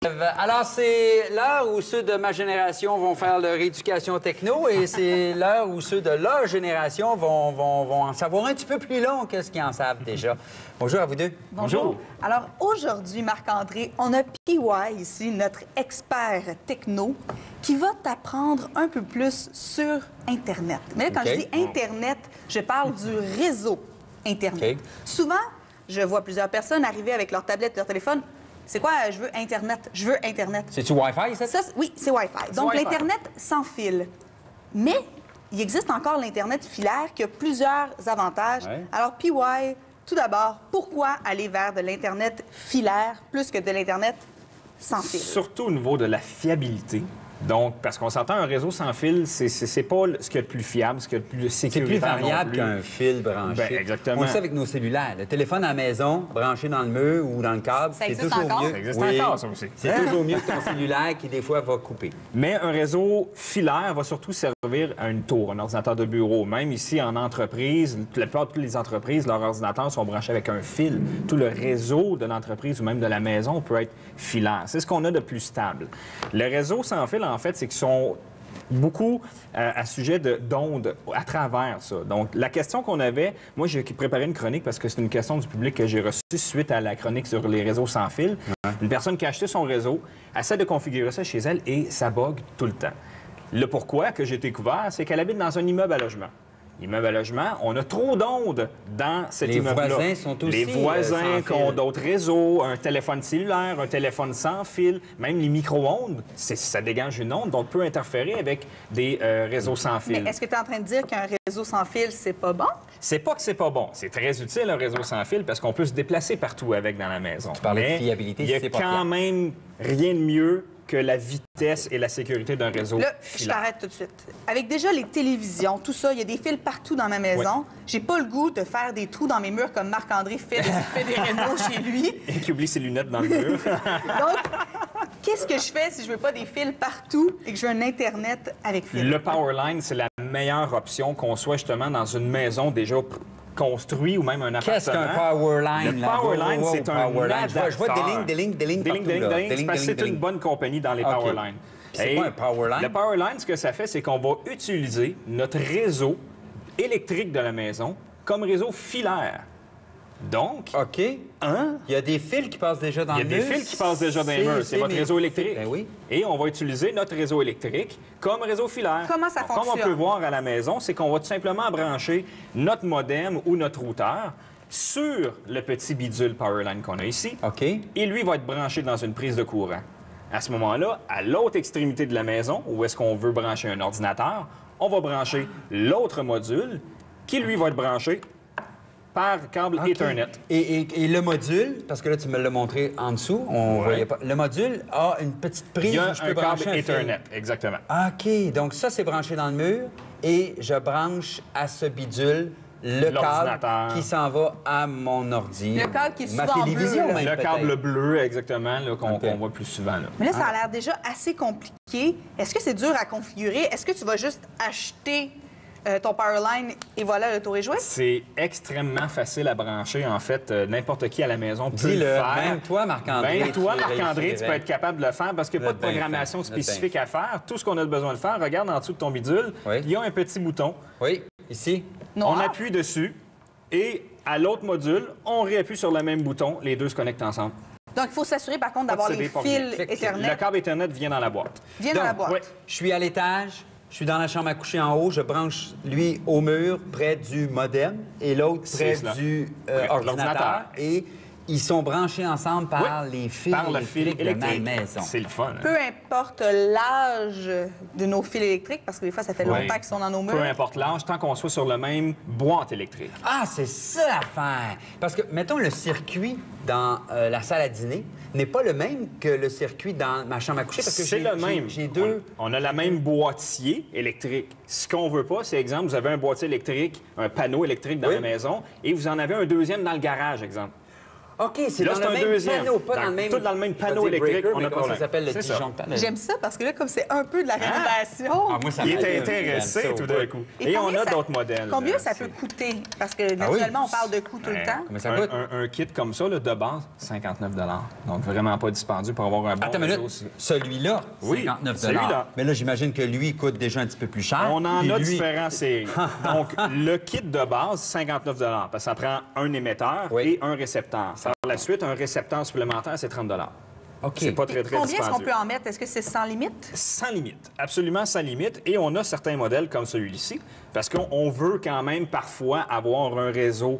Alors, c'est l'heure où ceux de ma génération vont faire leur éducation techno et c'est l'heure où ceux de leur génération vont en savoir un petit peu plus long que ce qu'ils en savent déjà. Bonjour à vous deux. Bonjour. Alors, aujourd'hui, Marc-André, on a PY ici, notre expert techno, qui va t'apprendre un peu plus sur Internet. Mais là, quand je dis Internet, je parle du réseau Internet. Souvent, je vois plusieurs personnes arriver avec leur tablette, leur téléphone. C'est quoi? Je veux Internet. Je veux Internet. C'est-tu Wi-Fi, ça? Oui, c'est Wi-Fi. Donc, l'Internet sans fil. Mais il existe encore l'Internet filaire qui a plusieurs avantages. Ouais. Alors, PY, tout d'abord, pourquoi aller vers de l'Internet filaire plus que de l'Internet sans fil? Surtout au niveau de la fiabilité. Donc, parce qu'on s'entend, un réseau sans fil, c'est pas ce qu'il y a de plus fiable, ce qu'il y a de plus sécuritaire. C'est plus variable qu'un fil branché. Ben, exactement. On le sait avec nos cellulaires. Le téléphone à la maison, branché dans le mur ou dans le câble, c'est toujours mieux. Ça existe encore, ça aussi. C'est toujours mieux que ton cellulaire qui, des fois, va couper. Mais un réseau filaire va surtout servir à une tour, un ordinateur de bureau. Même ici, en entreprise, la plupart de toutes les entreprises, leurs ordinateurs sont branchés avec un fil. Tout le réseau de l'entreprise ou même de la maison peut être filaire. C'est ce qu'on a de plus stable. Le réseau sans fil, en fait, c'est qu'ils sont beaucoup à sujet d'ondes à travers ça. Donc, la question qu'on avait, moi, j'ai préparé une chronique parce que c'est une question du public que j'ai reçue suite à la chronique sur les réseaux sans fil. Une personne qui a acheté son réseau essaie de configurer ça chez elle et ça bug tout le temps. Le pourquoi que j'ai découvert, c'est qu'elle habite dans un immeuble à logement. Immeuble à logement, on a trop d'ondes dans cet immeuble-là. Les voisins sont aussi les voisins qui ont d'autres réseaux, un téléphone cellulaire, un téléphone sans fil, même les micro-ondes, ça dégage une onde, donc peut interférer avec des réseaux sans fil. Mais est-ce que tu es en train de dire qu'un réseau sans fil, c'est pas bon? C'est pas que c'est pas bon. C'est très utile, un réseau sans fil, parce qu'on peut se déplacer partout avec dans la maison. Tu parlais de fiabilité, il y a quand même rien de mieux que la vitesse et la sécurité d'un réseau Là, filaire. Je t'arrête tout de suite. Avec déjà les télévisions, tout ça, il y a des fils partout dans ma maison. Oui. J'ai pas le goût de faire des trous dans mes murs comme Marc-André fait des rénaux chez lui. Et qui oublie ses lunettes dans le mur. Donc, qu'est-ce que je fais si je veux pas des fils partout et que je veux un Internet avec fil? Le Powerline, c'est la meilleure option qu'on soit justement dans une maison déjà construit ou même un appartement. Qu'est-ce qu'un Powerline? Le Powerline, c'est un adaptateur. Je vois des lignes parce que c'est une bonne compagnie dans les Powerline. C'est quoi un Powerline? Le Powerline, ce que ça fait, c'est qu'on va utiliser notre réseau électrique de la maison comme réseau filaire. Donc... OK. Il y a des fils qui passent déjà dans le mur. Il y a des fils qui passent déjà dans les murs. C'est votre réseau électrique. Ben oui. Et on va utiliser notre réseau électrique comme réseau filaire. Comment ça fonctionne? Comme on peut voir à la maison, c'est qu'on va tout simplement brancher notre modem ou notre routeur sur le petit bidule Powerline qu'on a ici. OK. Et lui va être branché dans une prise de courant. À ce moment-là, à l'autre extrémité de la maison, où est-ce qu'on veut brancher un ordinateur, on va brancher l'autre module qui, lui, va être branché par câble Ethernet. Et le module, parce que là, tu me l'as montré en dessous, on voyait pas. Le module a une petite prise où je peux brancher un Ethernet, exactement. OK. Donc ça, c'est branché dans le mur et je branche à ce bidule le câble qui s'en va à mon ordi. Le câble qui est souvent ma télévision, bleu, même, le câble bleu, exactement, qu'on voit plus souvent. Là. Mais là, ça a l'air déjà assez compliqué. Est-ce que c'est dur à configurer? Est-ce que tu vas juste acheter ton Powerline et voilà, le tour est joué? C'est extrêmement facile à brancher, en fait. N'importe qui à la maison peut le faire. Même toi, Marc-André. Même toi, Marc-André, tu peux être capable de le faire parce qu'il n'y a pas de programmation spécifique à faire. Tout ce qu'on a besoin de faire, regarde en dessous de ton bidule, il y a un petit bouton. Oui, ici. On appuie dessus et à l'autre module, on réappuie sur le même bouton. Les deux se connectent ensemble. Donc, il faut s'assurer, par contre, d'avoir les fils Ethernet. Le câble Ethernet vient dans la boîte. Dans la boîte. Oui. Je suis à l'étage. Je suis dans la chambre à coucher en haut, je branche lui au mur près du modem et l'autre près du ordinateur. Et ils sont branchés ensemble par les fils électriques de ma maison. C'est le fun. Peu importe l'âge de nos fils électriques, parce que des fois, ça fait longtemps qu'ils sont dans nos murs. Peu importe l'âge, tant qu'on soit sur le même boîte électrique. Ah, c'est ça l'affaire! Parce que, mettons, le circuit dans la salle à dîner n'est pas le même que le circuit dans ma chambre à coucher. Parce que c'est le même. J'ai deux... On a la même boîtier électrique. Ce qu'on veut pas, c'est, exemple, vous avez un boîtier électrique, un panneau électrique dans la maison, et vous en avez un deuxième dans le garage, exemple. OK, c'est Là, dans c'est le un même deuxième. panneau, pas dans le même... Tout dans le même je vais panneau dire électrique, breaker, on mais a comment pas ça s'appelle, le C'est ça. disjoncteur? J'aime ça parce que là, comme c'est un peu de la rénovation. Ah, moi, ça Il est m'allume. intéressé J'aime ça tout au d'un bout. coup. Et Et on combien a ça- d'autres modèles. Combien là, ça c'est- peut coûter? Parce que naturellement, on parle de coût tout le temps. Combien ça coûte? Un kit comme ça, là, de base, 59 Donc, vraiment pas dispendieux pour avoir un bon Attends une réseau. minute. Celui-là, Oui, 59 celui-là. Mais là, j'imagine que lui coûte déjà un petit peu plus cher. On en Puis a lui- différentes séries. Donc, le kit de base, 59 parce que ça prend un émetteur Oui. et un récepteur. Par la suite, un récepteur supplémentaire, c'est 30 OK. C'est pas très, très Combien est-ce qu'on dispendieux. peut en mettre? Est-ce que c'est sans limite? Sans limite, absolument sans limite. Et on a certains modèles comme celui-ci, parce qu'on veut quand même parfois avoir un réseau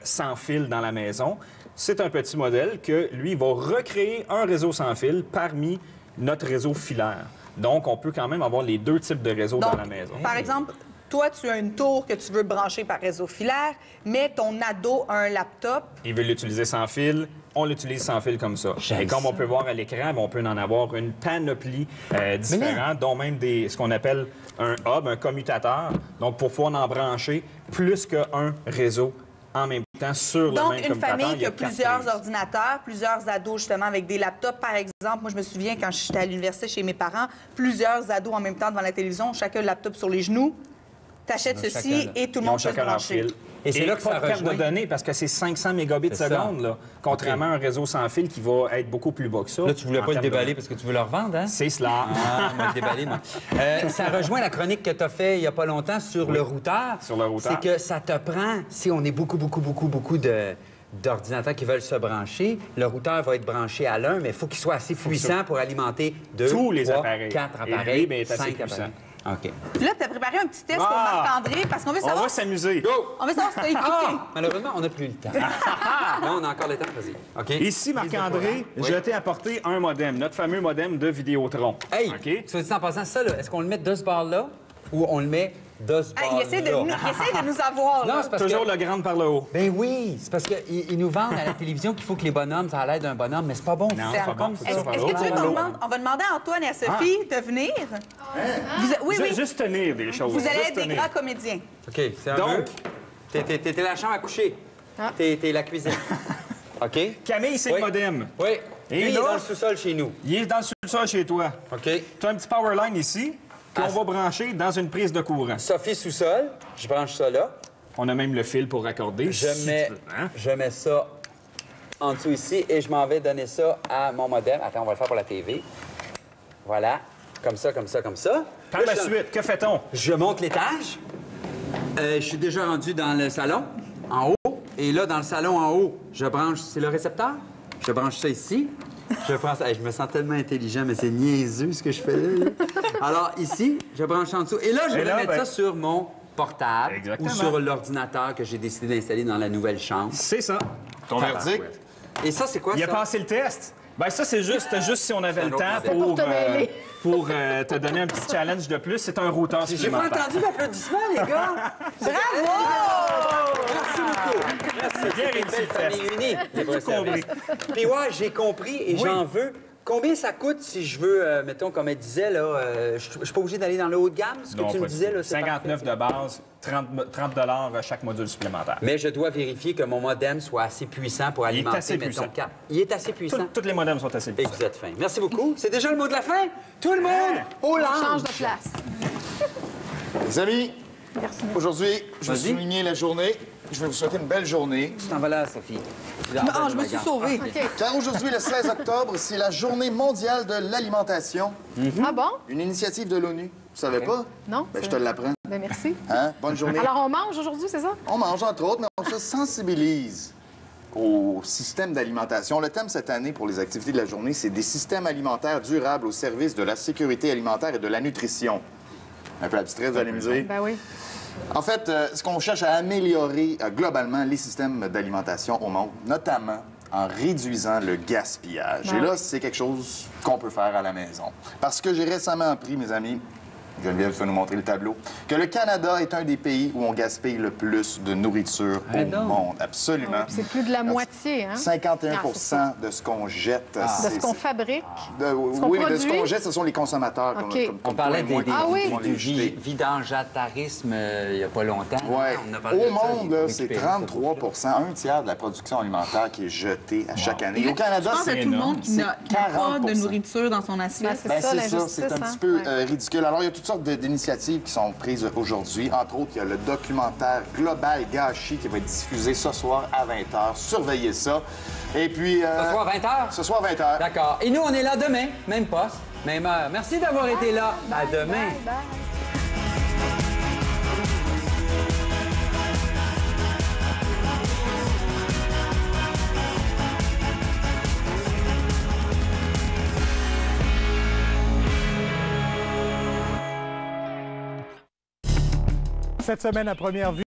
sans fil dans la maison. C'est un petit modèle que, lui, va recréer un réseau sans fil parmi notre réseau filaire. Donc, on peut quand même avoir les deux types de réseaux Donc, dans la maison. par exemple, toi, tu as une tour que tu veux brancher par réseau filaire, mais ton ado a un laptop. Il veut l'utiliser sans fil, on l'utilise sans fil comme ça. J'aime Et comme on ça. peut voir à l'écran, on peut en avoir une panoplie différente, dont même ce qu'on appelle un hub, un commutateur. Donc, pour pouvoir en brancher plus qu'un réseau en même temps sur le Donc, même une commutateur. famille il y qui a a 4 plusieurs prises. ordinateurs, plusieurs ados, justement, avec des laptops, par exemple. Moi, je me souviens, quand j'étais à l'université chez mes parents, plusieurs ados en même temps devant la télévision, chacun le laptop sur les genoux. T'achètes Chacun, ceci là. et tout le Ils ont monde peut se chacun leur brancher. fil. Et c'est là que pas ça de perte de rejoint. données parce que c'est 500 mégabits C'est ça. seconde, là, contrairement à un réseau sans fil qui va être beaucoup plus bas que ça. Là, tu voulais en pas le termes de- déballer parce que tu veux le revendre, hein? C'est cela. Ah, moi, le déballer, moi. Ça rejoint la chronique que tu as fait il n'y a pas longtemps sur le routeur. Sur le routeur. C'est que ça te prend, si on est beaucoup d'ordinateurs qui veulent se brancher, le routeur va être branché à l'un, mais il faut qu'il soit assez puissant pour alimenter Tous les 3, appareils. 4 Et lui, appareils, ben, est assez 5 puissant. appareils. OK. Puis là, tu as préparé un petit test pour Ah! Marc-André parce qu'on veut On savoir, va s'amuser. on veut savoir si t'as écouté. Ah! Malheureusement, on n'a plus le temps. Là, on a encore le temps, vas-y. OK? Ici, Marc-André, Oui. je t'ai apporté un modem, notre fameux modem de Vidéotron. Hey, OK? tu vas dire en passant ça, là, est-ce qu'on le met de ce bord-là ou on le met de ce Ah, bord-là? il essaie de nous avoir. Non, là. c'est parce Toujours que... le grand par le haut. Ben oui, c'est parce qu'ils nous vendent à la télévision qu'il faut que les bonhommes, ça a l'air d'un bonhomme, mais c'est pas bon. Non, c'est c'est pas comme bon, ça. c'est Est-ce ça. est-ce que tu veux qu'on demande... On va demander à Antoine et à Sophie de venir. Oui, oui. Juste tenir des choses. Vous allez juste être des tenir. grands comédiens. OK, c'est un Donc- mur. T'es la chambre à coucher. T'es la cuisine. OK? Camille, c'est Oui. le modem. Oui. Et Lui, il est là- dans le sous-sol chez nous. Il est dans le sous-sol chez toi. OK? Tu as un petit power line ici qu'on va brancher dans une prise de courant. Sophie sous-sol, je branche ça là. On a même le fil pour raccorder. Je si mets, tu veux, hein? je mets ça en dessous ici et je m'en vais donner ça à mon modem. Attends, on va le faire pour la TV. Voilà. Comme ça, comme ça, comme ça. Par Là, la je- suite, que fait-on? Je monte l'étage. Je suis déjà rendu dans le salon, en haut. Et là, dans le salon, en haut, je branche... C'est le récepteur? Je branche ça ici. Je pense... Hey, je me sens tellement intelligent, mais c'est niaiseux ce que je fais là. Alors, ici, je branche en dessous. Et là, je Et vais là, mettre ben- ça sur mon portable Exactement. ou sur l'ordinateur que j'ai décidé d'installer dans la nouvelle chambre. C'est ça. Ton verdict? Et ça, c'est quoi, Il a ça? passé le test. Ben ça, c'est juste si on avait C'est le un autre temps modèle. pour, Pour te mêler. pour te donner un petit challenge de plus. C'est un routeur J'ai pas supplémentaire. entendu l'applaudissement, les gars! Bravo! Merci beaucoup! Merci. Bien C'est une réussi belle le test. famille unie. les vrais compris. services. Puis ouais, j'ai compris et j'en veux. Combien ça coûte si je veux, mettons, comme elle disait, là, je suis pas obligé d'aller dans le haut de gamme, ce que Non, tu pas me du disais, tout. là, c'est 59 parfait. de base, 30 chaque module supplémentaire. Mais je dois vérifier que mon modem soit assez puissant pour est alimenter, assez mettons, puissant. 4. Il est assez puissant. Tous les modems sont assez Et puissants. vous êtes fin. Merci beaucoup. C'est déjà le mot de la fin. Tout le monde au On change lounge. de place. Les amis, aujourd'hui, je vais Vas-y. souligner la journée. Je vais vous souhaiter une belle journée. Tu t'en vas là, Sophie. Ah, je me suis sauvée. OK. Car aujourd'hui, le 16 octobre, c'est la journée mondiale de l'alimentation. Ah bon? Une initiative de l'ONU. Tu savais pas? Non. Ben, je c'est- te l'apprends. Ben, merci. Hein? Bonne journée. Alors, on mange aujourd'hui, c'est ça? On mange, entre autres, mais on se sensibilise au système d'alimentation. Le thème cette année pour les activités de la journée, c'est des systèmes alimentaires durables au service de la sécurité alimentaire et de la nutrition. Un peu abstrait, vous allez me dire. Ben oui. En fait, ce qu'on cherche à améliorer globalement les systèmes d'alimentation au monde, notamment en réduisant le gaspillage. Ouais. Et là, c'est quelque chose qu'on peut faire à la maison. Parce que j'ai récemment appris, mes amis, Geneviève, tu vas nous montrer le tableau. Que le Canada est un des pays où on gaspille le plus de nourriture au monde. Absolument. C'est plus de la moitié, hein? 51 de ce qu'on jette. De ce qu'on fabrique? Oui, mais de ce qu'on jette, ce sont les consommateurs. OK. On parlait du du vidangeatarisme il n'y a pas longtemps. Ouais. Au monde, c'est 33 un tiers de la production alimentaire qui est jetée à chaque année. Au Canada, je pense c'est à tout le monde qui n'a pas de nourriture dans son assiette. C'est ça, c'est un petit peu ridicule. Alors, il y a toutes sortes d'initiatives qui sont prises aujourd'hui. Entre autres, il y a le documentaire Global Gâchis qui va être diffusé ce soir à 20h. Surveillez ça. Et puis... Ce soir à 20h? Ce soir à 20h. D'accord. Et nous, on est là demain. Même poste, même heure. Merci d'avoir été là. À demain. Bye. Cette semaine, à première vue,